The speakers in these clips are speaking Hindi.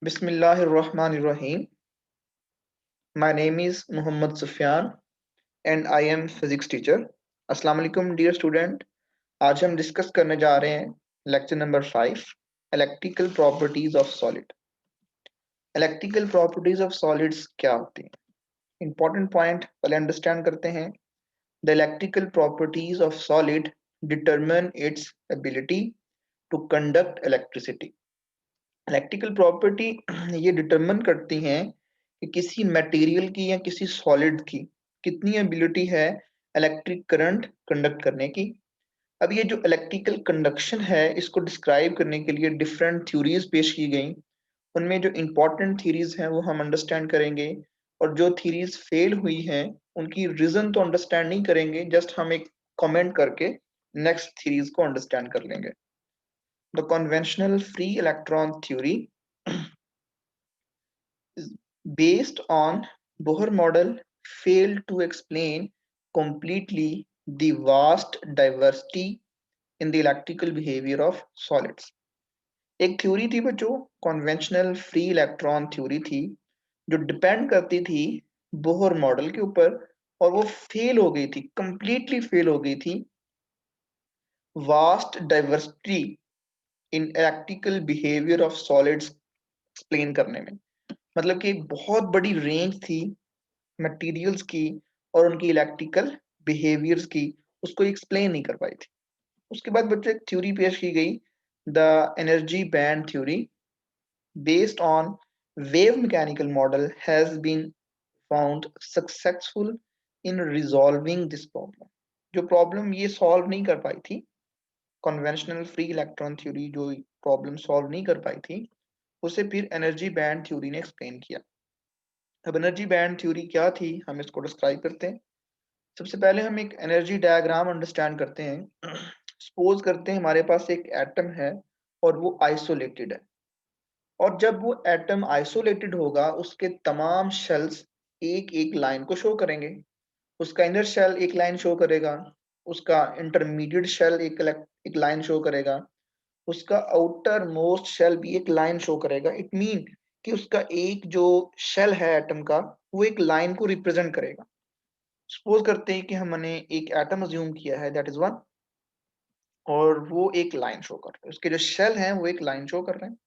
Bismillahirrahmanirrahim. My name is Muhammad Sufyan and I am physics teacher. अस्सलाम वालेकुम dear student. आज हम डिस्कस करने जा रहे हैं lecture number 5 electrical properties of solid. Electrical properties of solids क्या होती हैं? इंपॉर्टेंट पॉइंट पहले अंडरस्टैंड करते हैं। The electrical properties of solid determine its ability to conduct electricity. Electrical property ये डिटरमिन करती हैं कि किसी मटेरियल की या किसी सॉलिड की कितनी एबिलिटी है इलेक्ट्रिक करंट कंडक्ट करने की। अब ये जो इलेक्ट्रिकल कंडक्शन है इसको डिस्क्राइब करने के लिए डिफरेंट थ्योरीज पेश की गई। उनमें जो इंपॉर्टेंट थ्योरीज हैं वो हम अंडरस्टैंड करेंगे और जो थ्योरीज फेल हुई हैं उनकी रीजन तो अंडरस्टैंड नहीं करेंगे, जस्ट हम एक कमेंट करके नेक्स्ट थ्योरीज को अंडरस्टैंड कर लेंगे। The conventional free electron theory is based on Bohr model failed to explain completely the vast diversity in the electrical behavior of solids. एक थ्योरी थी बच्चों, कॉन्वेंशनल फ्री इलेक्ट्रॉन थ्योरी थी जो डिपेंड करती थी बोहर मॉडल के ऊपर और वो फेल हो गई थी, कंप्लीटली फेल हो गई थी vast diversity in electrical behaviour of solids explain करने में। मतलब कि एक बहुत बड़ी रेंज थी मटेरियल्स की और उनकी इलेक्ट्रिकल बिहेवियर्स की, उसको एक्सप्लेन नहीं कर पाई थी। उसके बाद बच्चों एक थ्योरी पेश की गई, the energy band theory based on wave mechanical model has been found successful in resolving this problem. जो प्रॉब्लम ये सॉल्व नहीं कर पाई थी, कन्वेंशनल फ्री इलेक्ट्रॉन थ्योरी जो प्रॉब्लम सॉल्व नहीं कर पाई थी, उसे फिर एनर्जी बैंड थ्योरी ने एक्सप्लेन किया। अब एनर्जी बैंड थ्योरी क्या थी, हम इसको डिस्क्राइब करते हैं। सबसे पहले हम एक एनर्जी डायग्राम अंडरस्टैंड करते हैं। सपोज करते हैं हमारे पास एक एटम है और वो आइसोलेटेड है, और जब वो एटम आइसोलेटेड होगा उसके तमाम शेल्स एक एक लाइन को शो करेंगे। उसका इनर शेल एक लाइन शो करेगा, उसका इंटरमीडिएट शेल एक लाइन शो करेगा, उसका आउटर मोस्ट शेल भी एक लाइन शो करेगा। इट मीन कि उसका एक जो शेल है एटम का वो एक लाइन को रिप्रेजेंट करेगा। सपोज करते हैं कि हमने एक एटम अज्यूम किया है, दैट इज वन, और वो एक लाइन शो कर रहा है, उसके जो शेल हैं वो एक लाइन शो कर रहे हैं।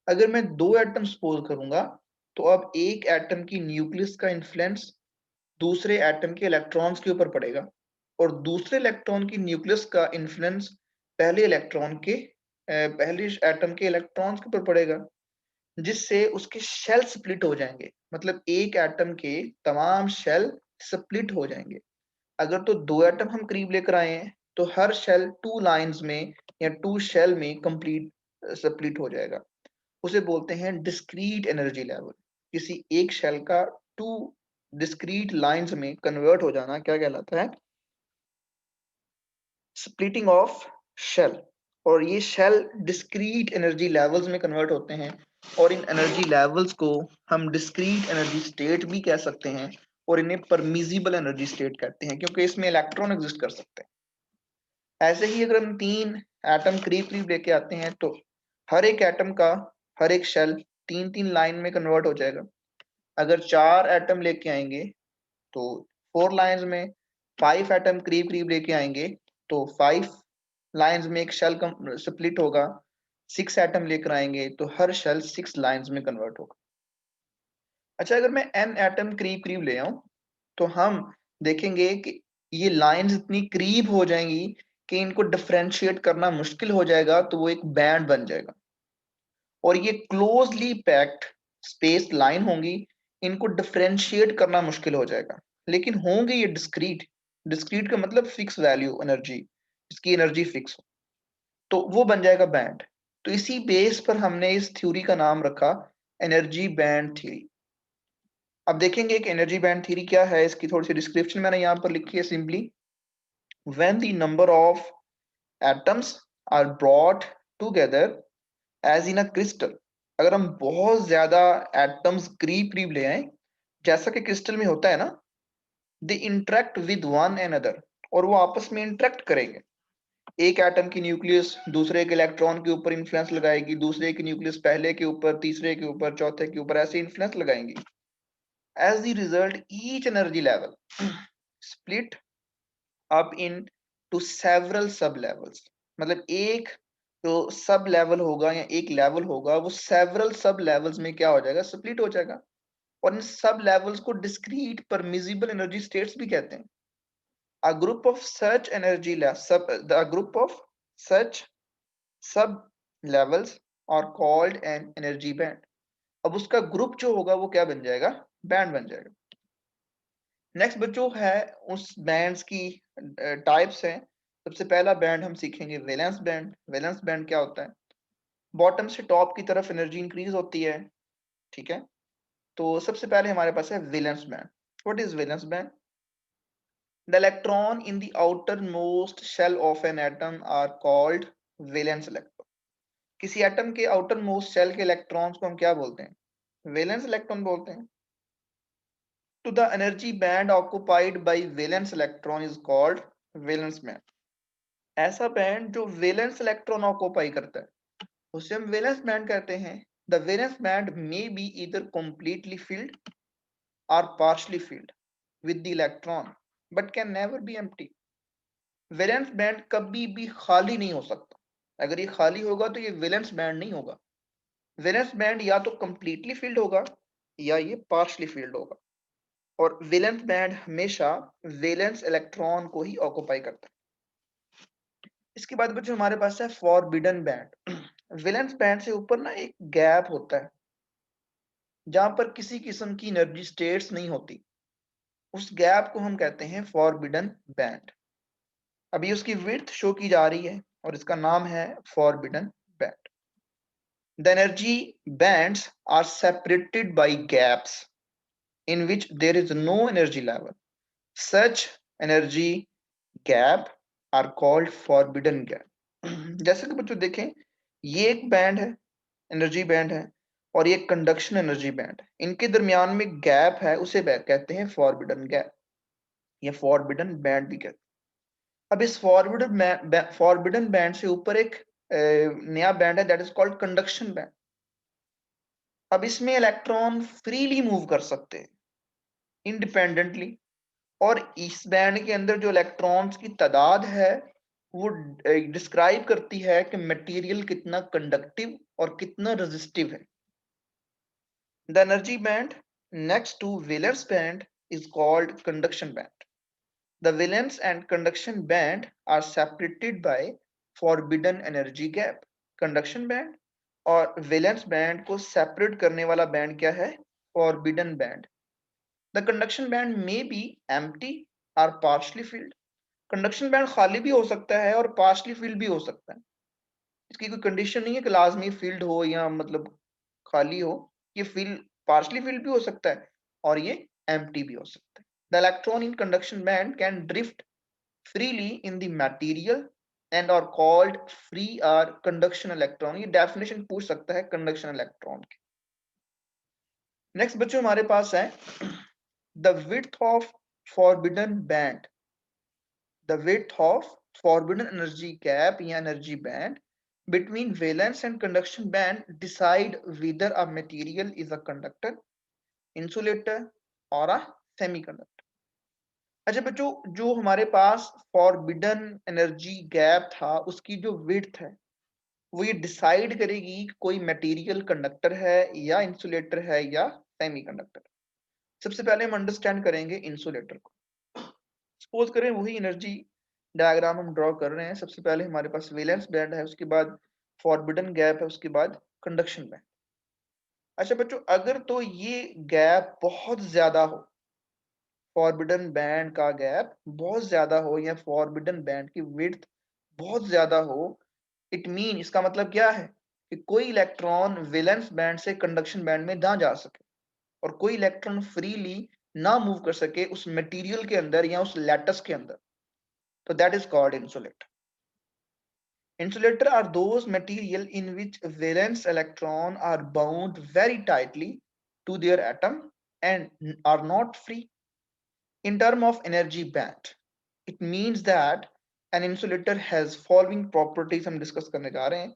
अगर मैं दो एटम सपोज करूंगा तो अब एक एटम की न्यूक्लियस का इन्फ्लुएंस दूसरे एटम के इलेक्ट्रॉन्स के ऊपर पड़ेगा और दूसरे इलेक्ट्रॉन की न्यूक्लियस का इन्फ्लुएंस पहले एटम के इलेक्ट्रॉन्स के ऊपर पड़ेगा, जिससे उसके शेल स्प्लिट हो जाएंगे। मतलब एक एटम के तमाम शेल स्प्लिट हो जाएंगे। अगर तो दो एटम हम करीब लेकर आए हैं तो हर शेल टू लाइंस में या टू शेल में कंप्लीट स्प्लिट हो जाएगा। उसे बोलते हैं डिस्क्रीट एनर्जी लेवल। किसी एक शेल का टू डिस्क्रीट लाइंस में कन्वर्ट हो जाना क्या कहलाता है? Splitting of shell. और ये शेल डिस्क्रीट एनर्जी लेवल्स में कन्वर्ट होते हैं और इन एनर्जी लेवल्स को हम डिस्क्रीट एनर्जी स्टेट भी कह सकते हैं और इन्हें परमिजिबल एनर्जी स्टेट कहते हैं क्योंकि इसमें इलेक्ट्रॉन एग्जिस्ट कर सकते हैं। ऐसे ही अगर हम तीन एटम करीब करीब लेके आते हैं तो हर एक एटम का हर एक शेल तीन तीन लाइन में कन्वर्ट हो जाएगा। अगर चार एटम लेके आएंगे तो फोर लाइंस में, फाइव एटम करीब करीब लेके आएंगे तो फाइव लाइंस में एक शेल स्प्लिट होगा। सिक्स एटम लेकर आएंगे तो हर शेल सिक्स लाइंस में कन्वर्ट होगा। अच्छा, अगर मैं एन एटम करीब करीब ले आऊं तो हम देखेंगे कि ये लाइंस इतनी करीब हो जाएंगी कि इनको डिफरेंशिएट करना मुश्किल हो जाएगा, तो वो एक बैंड बन जाएगा। और ये क्लोजली पैक्ड स्पेस लाइन होंगी, इनको डिफरेंशिएट करना मुश्किल हो जाएगा, लेकिन होंगे ये डिस्क्रीट। डिस्क्रीट का मतलब फिक्स वैल्यू एनर्जी, इसकी एनर्जी फिक्स हो, तो वो बन जाएगा बैंड। तो इसी बेस पर हमने इस थ्योरी का नाम रखा एनर्जी बैंड थ्योरी। अब देखेंगे कि एनर्जी बैंड थ्योरी क्या है, इसकी थोड़ी सी डिस्क्रिप्शन मैंने यहाँ पर लिखी है simply. When the number of atoms are brought together as in a crystal, अगर हम बहुत ज्यादा एटम्स करीब करीब ले आए जैसा कि क्रिस्टल में होता है ना, they interact with one another, और वो आपस में इंटरेक्ट करेंगे। एक एटम की न्यूक्लियस दूसरे के इलेक्ट्रॉन के ऊपर इन्फ्लुएंस लगाएगी, दूसरे की न्यूक्लियस पहले के ऊपर, तीसरे के ऊपर, चौथे के ऊपर, ऐसे influence लगाएंगी. As the result, each energy level split up into several sub levels. मतलब एक जो सब लेवल होगा या एक लेवल होगा वो सेवरल सब लेवल्स में क्या हो जाएगा, स्प्लिट हो जाएगा. और इन सब लेवल्स को डिस्क्रीट परमिजिबल एनर्जी स्टेट्स भी कहते हैं. A group of such energy the group of such sub levels are called an energy band. अब उसका ग्रुप जो होगा वो क्या बन जाएगा, बैंड बन जाएगा. नेक्स्ट बच्चों है उस बैंड्स की टाइप्स हैं. सबसे पहला बैंड हम सीखेंगे वैलेंस बैंड. वैलेंस बैंड क्या होता है, बॉटम से टॉप की तरफ एनर्जी इंक्रीज होती है. ठीक है, तो सबसे पहले हमारे पास है valence band. What is valence band? The electron in the outer most shell of an atom are called valence electron. किसी एटम के आउटर मोस्ट शेल के इलेक्ट्रॉन्स को हम क्या बोलते हैं, वैलेंस इलेक्ट्रॉन बोलते हैं. To the energy band occupied by valence electron is called valence band. ऐसा बैंड जो वैलेंस इलेक्ट्रॉन ऑक्यूपाई करता है उसे हम वैलेंस बैंड कहते हैं. The valence band may be either completely filled or partially filled with the electron but can never be empty. Valence band कभी भी खाली नहीं हो सकता. अगर ये खाली होगा तो ये वैलेंस बैंड नहीं होगा. वैलेंस बैंड या तो completely filled होगा या ये partially filled होगा. और वैलेंस बैंड हमेशा वैलेंस इलेक्ट्रॉन को ही ऑक्यूपाई करता है. इसके बाद बच्चों हमारे पास है फॉरबिडन बैंड. वैलेंस बैंड से ऊपर ना एक गैप होता है जहां पर किसी किस्म की एनर्जी स्टेट्स नहीं होती. उस गैप को हम कहते हैं फॉरबिडन बैंड. अभी उसकी विड्थ शो की जा रही है और इसका नाम है forbidden band. The energy bands are separated by gaps in which there is no energy level. Such energy gap are called forbidden gap. जैसे कि बच्चों देखें, ये एक बैंड है, एनर्जी बैंड है, और ये कंडक्शन एनर्जी बैंड है. इनके दरमियान में गैप है, उसे कहते हैं फॉरबिडन गैप या फॉरबिडन बैंड भी कहते हैं. अब इस फॉरबिडन बैंड से ऊपर एक नया बैंड है, that is called conduction band. अब इसमें इलेक्ट्रॉन फ्रीली मूव कर सकते हैं इंडिपेंडेंटली. और इस बैंड के अंदर जो इलेक्ट्रॉन्स की तादाद है वो डिस्क्राइब करती है कि मटेरियल कितना कंडक्टिव और कितना रेजिस्टिव है. The energy band next to valence band is called conduction band. The valence and conduction band are separated by forbidden energy gap. Conduction band और वैलेंस बैंड को सेपरेट करने वाला बैंड क्या है, forbidden band. The conduction band may be empty or partially filled. Conduction band खाली भी हो सकता है और पार्शली फिल्ड भी हो सकता है. इसकी कोई कंडीशन नहीं है कि लाजमी फील्ड हो या मतलब खाली हो. ये फिल पार्शली फिल्ड भी हो सकता है और ये एम्प्टी भी हो सकता है. The electron in conduction band can drift freely in the material and are called free or conduction electron. ये डेफिनेशन पूछ सकता है कंडक्शन इलेक्ट्रॉन की. नेक्स्ट बच्चों हमारे पास है the width of forbidden band. The width of forbidden energy gap या energy band between valence and conduction band decide whether a material is a conductor, insulator or a semiconductor. अच्छा बच्चों, जो हमारे पास फॉरबिडन एनर्जी गैप था उसकी जो विड्थ है वो ये डिसाइड करेगी कि कोई मटेरियल कंडक्टर है या इंसुलेटर है या सेमीकंडक्टर. सबसे पहले हम अंडरस्टैंड करेंगे इंसुलेटर को. सपोज करें वही एनर्जी डायग्राम हम ड्रॉ कर रहे हैं. सबसे पहले हमारे पास वैलेंस बैंड है, उसके बाद फॉरबिडन गैप है, उसके बाद कंडक्शन बैंड. अच्छा बच्चों, अगर तो ये गैप बहुत ज्यादा हो, फॉरबिडन बैंड का गैप बहुत ज्यादा हो या फॉरबिडन बैंड की विड्थ बहुत ज्यादा हो, इट मीन इसका मतलब क्या है कि कोई इलेक्ट्रॉन वैलेंस बैंड से कंडक्शन बैंड में ना जा सके और कोई इलेक्ट्रॉन फ्रीली ना मूव कर सके उस मटेरियल के अंदर या उस लैटस के अंदर, तो that is called insulator. Insulator are those material in which valence electron are bound very tightly to their atom and are not free. In term of energy band, it means that an insulator has following properties हम डिस्कस करने जा रहे हैं।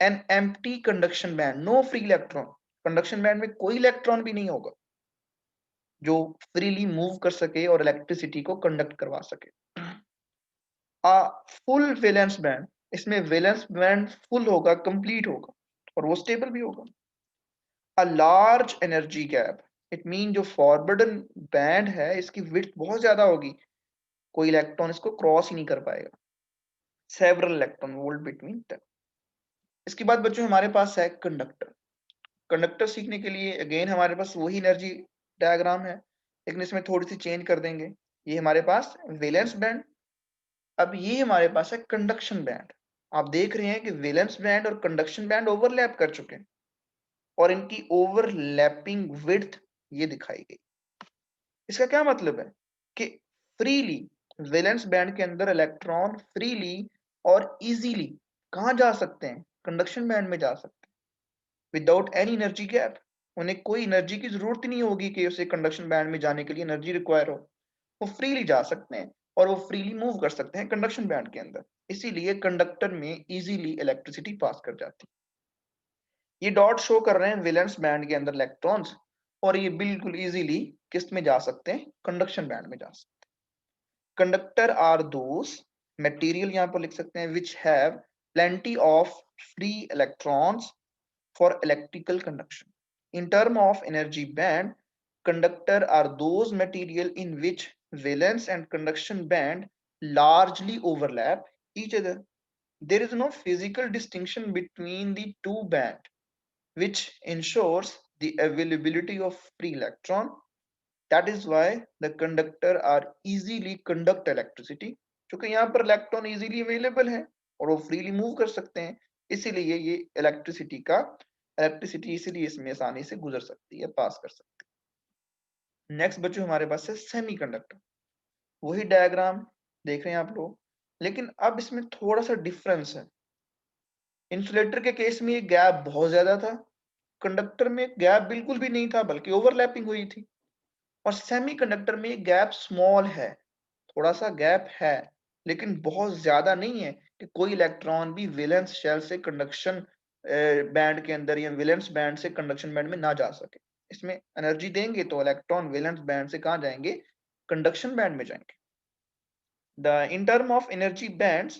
An empty conduction band, no free electron, conduction band में कोई इलेक्ट्रॉन भी नहीं होगा जो फ्रीली मूव कर सके और इलेक्ट्रिसिटी को कंडक्ट करवा सके। फुल वैलेंस बैंड, इसमें वैलेंस बैंड फुल होगा, कंप्लीट होगा और वो स्टेबल भी होगा। A large energy gap, it mean जो फॉरवर्डन बैंड है इसकी विड्थ बहुत ज्यादा होगी, कोई इलेक्ट्रॉन इसको क्रॉस ही नहीं कर पाएगा। Several electron volt between them. इसके बाद बच्चों हमारे पास है कंडक्टर। कंडक्टर सीखने के लिए अगेन हमारे पास वही एनर्जी डायग्राम है, लेकिन इसमें थोड़ी सी चेंज कर देंगे। ये हमारे पास वैलेंस बैंड, अब ये हमारे पास है कंडक्शन बैंड। आप देख रहे हैं कि वैलेंस बैंड और कंडक्शन बैंड ओवरलैप कर चुके हैं और इनकी ओवरलैपिंग विड्थ ये दिखाई गई। इसका क्या मतलब है कि फ्रीली वैलेंस बैंड के अंदर इलेक्ट्रॉन फ्रीली और इजीली कहाँ जा सकते हैं, कंडक्शन बैंड में जा सकते हैं, विदाउट एनी एनर्जी गैप। उन्हें कोई एनर्जी की जरूरत ही नहीं होगी कि उसे कंडक्शन बैंड में जाने के लिए एनर्जी रिक्वायर हो, वो फ्रीली जा सकते हैं और वो फ्रीली मूव कर सकते हैं कंडक्शन बैंड के अंदर। इसीलिए कंडक्टर में इजीली इलेक्ट्रिसिटी पास कर जाती है। ये डॉट शो कर रहे हैं वैलेंस बैंड के अंदर इलेक्ट्रॉन्स, और ये बिल्कुल इजीली किस में जा सकते हैं, कंडक्शन बैंड में जा सकते हैं। कंडक्टर आर दोस मटेरियल, यहाँ पर लिख सकते हैं, which have plenty of free electrons for electrical conduction. In term of energy band, conductor are those material in which valence and conduction band largely overlap each other. There is no physical distinction between the two bands, which ensures the availability of free electron. That is why the conductor are easily conduct electricity, क्योंकि यहाँ पर इलेक्ट्रॉन इजीली अवेलेबल है और वो फ्रीली मूव कर सकते हैं, इसीलिए ये इलेक्ट्रिसिटी इसीलिए इसमें आसानी से गुजर सकती है, पास कर सकती है। नेक्स्ट बच्चों हमारे पास है सेमीकंडक्टर। वही डायग्राम देख रहे हैं आप लोग, लेकिन अब इसमें थोड़ा सा डिफरेंस है। इंसुलेटर के केस में ये गैप बहुत ज्यादा था, कंडक्टर में गैप बिल्कुल भी नहीं था बल्कि ओवरलैपिंग हुई थी, और सेमीकंडक्टर में गैप स्मॉल है, थोड़ा सा गैप है लेकिन बहुत ज्यादा नहीं है कि कोई इलेक्ट्रॉन भी वैलेंस शेल से कंडक्शन बैंड के अंदर या वैलेंस बैंड से कंडक्शन बैंड में ना जा सके। इसमें एनर्जी देंगे तो इलेक्ट्रॉन वैलेंस बैंड से कहाँ जाएंगे, कंडक्शन बैंड में जाएंगे। In term of energy bands,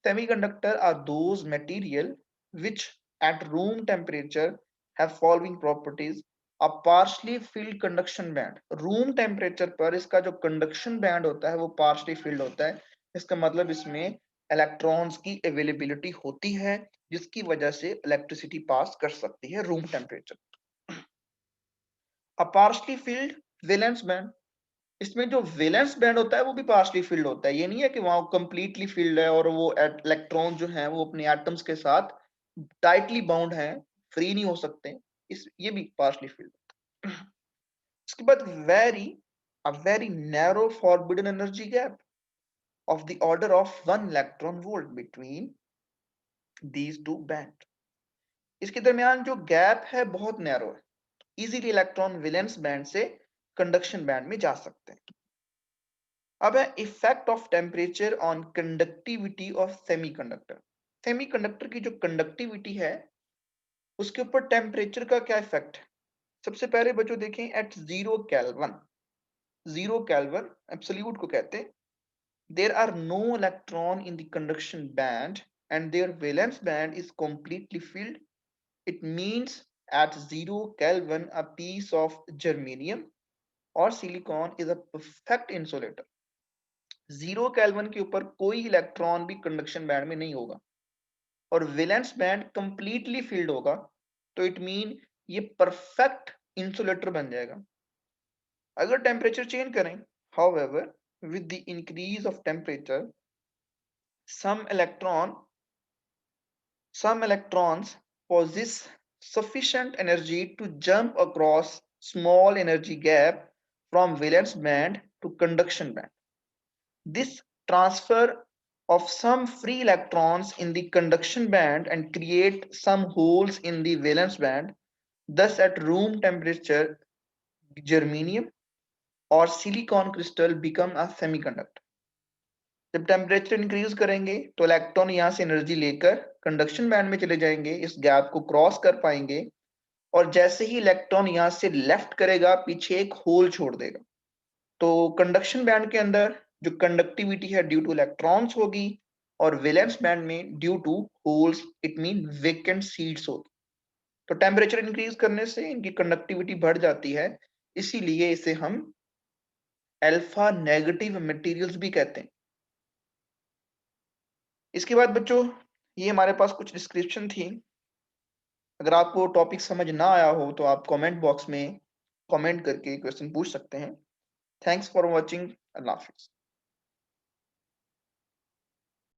semiconductor are those material which at room temperature have following properties. A partially filled conduction band, room temperature पर इसका जो कंडक्शन बैंड होता है वो पार्शली फिल्ड होता है। इसका मतलब इसमें इलेक्ट्रॉन्स की अवेलेबिलिटी होती है जिसकी वजह से इलेक्ट्रिसिटी पास कर सकती है रूम टेम्परेचर। अ पार्शली फिल्ड वैलेंस बैंड, इसमें जो वैलेंस बैंड होता है वो भी पार्शली फिल्ड होता है, ये नहीं है कि वहां कंप्लीटली फिल्ड है और वो इलेक्ट्रॉन जो है वो अपने एटम्स के साथ टाइटली बाउंड है, फ्री नहीं हो सकते, इस ये भी पार्शली फिल्ड होता है। इसके बाद very narrow forbidden energy gap of the order of 1 electron volt between these two band. इसके दरमियान जो गैप है बहुत नैरो है, इजीली इलेक्ट्रॉन वैलेंस बैंड से कंडक्शन बैंड में जा सकते हैं। अब है effect of temperature on conductivity of semiconductor. Semiconductor की जो कंडक्टिविटी है उसके ऊपर टेम्परेचर का क्या इफेक्ट है। सबसे पहले बच्चों देखें, एट 0 केल्विन, 0 केल्विन एब्सोल्यूट को कहते हैं, there are no electron in the conduction band and there valence band is completely filled. It means at 0 Kelvin a piece of germanium or silicon is a perfect insulator। 0 kelvin के ऊपर कोई इलेक्ट्रॉन भी कंडक्शन बैंड में नहीं होगा और वैलेंस बैंड कंप्लीटली फिल्ड होगा, तो इट मीन ये परफेक्ट इंसुलेटर बन जाएगा। अगर टेम्परेचर चेंज करें, however with the increase of temperature some electron some electrons possess sufficient energy to jump across small energy gap from valence band to conduction band. This transfer of some free electrons in the conduction band and create some holes in the valence band. Thus, at room temperature, germanium or silicon crystal become a semiconductor. जब टेम्परेचर इंक्रीज करेंगे तो इलेक्ट्रॉन यहाँ से एनर्जी लेकर कंडक्शन बैंड में चले जाएंगे, इस गैप को क्रॉस कर पाएंगे, और जैसे ही इलेक्ट्रॉन यहाँ से लेफ्ट करेगा पीछे एक होल छोड़ देगा। तो कंडक्शन बैंड के अंदर जो कंडक्टिविटी है ड्यू टू इलेक्ट्रॉन्स होगी, और वैलेंस बैंड में due to holes, it mean vacant seats होगी। तो टेम्परेचर इंक्रीज करने से इनकी कंडक्टिविटी बढ़ जाती है, इसीलिए इसे हम अल्फा नेगेटिव मटेरियल्स भी कहते हैं। इसके बाद बच्चों ये हमारे पास कुछ डिस्क्रिप्शन थी। अगर आपको टॉपिक समझ ना आया हो तो आप कमेंट बॉक्स में कमेंट करके क्वेश्चन पूछ सकते हैं। Thanks for watching. Allah Hafiz.